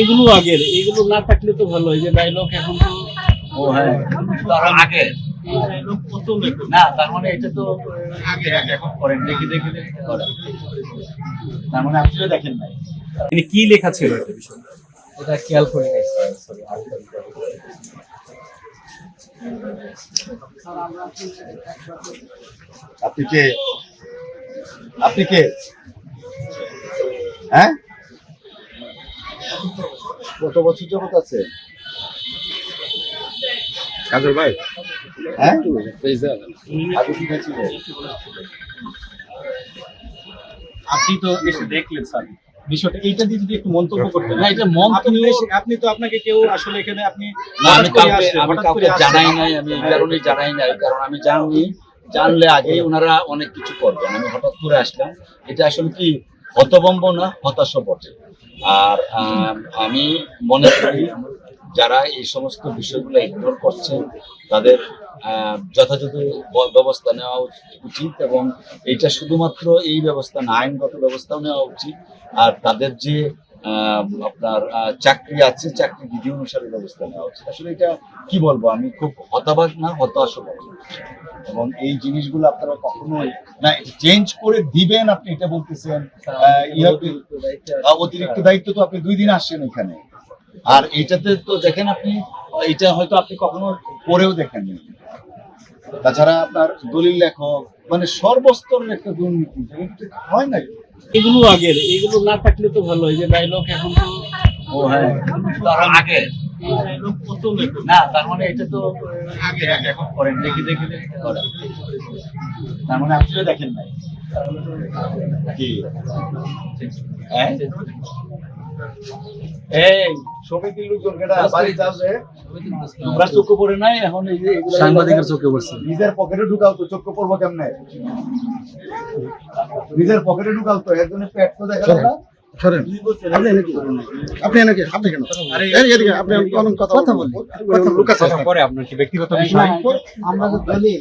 এগুলো আগের, এগুলো না থাকলে তো ভালো। এই যে ডায়লগ এখন তো ও হ্যাঁ, তার আগে এই ডায়লগ কত লেখক না, তার মানে এটা তো আগে এখন করেন, দেখে দেখে দেখে করেন। তার মানে আপনিও দেখেন নাই। তিনি কি লেখা ছিল এটা বিষয়? এটা খেয়াল করে নাই সরি আপনি কে? আপনি কে? হ্যাঁ, কত বছর যাবত আছে? কাজল ভাই, হ্যাঁ আগে কি ছিল? আপনি তো এসে দেখলেন স্যার বিষয়টা, এইটা দিয়ে যদি একটু মন্তব্য করতেন। না, এটা মন্তব্য আপনি তো আপনাকে কেউ আসলে এখানে আপনি না, আমি হঠাৎ করে কাউকে আসছেন। জানাই নাই, আমি এই কারণেই জানাই নাই, কারণ আমি জানলে আগেই ওনারা অনেক কিছু করবেন। আমি হঠাৎ করে আসলাম, এটা আসলে কি হতভম্ব না হতাশ বটে। আর আমি মনে করি যারা এই সমস্ত বিষয়গুলো ইগনোর করছে তাদের যথাযথ ব্যবস্থা নেওয়া উচিত, এবং এটা শুধুমাত্র এই ব্যবস্থা না, আইনগত ব্যবস্থাও নেওয়া উচিত। আর তাদের যে আপনার চাকরি আছে, চাকরি বিধি অনুসারে ব্যবস্থা নেওয়া উচিত। আসলে এটা কি বলবো, আমি খুব হতাবাক না হতাশ, এবং এই জিনিসগুলো আপনারা কখনোই না চেঞ্জ করে দিবেন। আপনি এটা বলতেছেন অতিরিক্ত দায়িত্ব, তো আপনি 2 দিন আসছেন এখানে, আর এইটাতে তো দেখেন আপনি, এটা হয়তো আপনি কখনো পড়েও দেখেননি। তাছাড়া আপনার দলিল লেখক, মানে সর্বস্তরের একটা দুর্নীতি, এটা হয় নাকি? এগুলো আগের, এগুলো না থাকলে তো ভালো। এই যে ডায়লগ এখন তো ও হ্যাঁ, তার আগে এই ডায়লগ কত লেখক না, তার মানে এটা তো আগে এখন করেন, দেখে দেখে দেখে করেন। তার মানে আপনিও দেখেন নাই কি? হ্যাঁ, এই সমিতির লোকজন কেটা বাড়ি যাবে, তোমরা চোখে পড়ে নাই এখন? এই যে এগুলো সাংবাদিকের চোখে পড়ছে। নিজের পকেটে ঢুকাও তো, চোখে পড়বো কেমনে? নিজের পকেটে ঢুকাও তো, এর জন্য পেট তো দেখা যায় না। সরেন, আপনি এনেকে আপনি কেন এদিকে আপনি কথা বলুন, পরে আপনার কি ব্যক্তিগত বিষয় আমরা তো বলি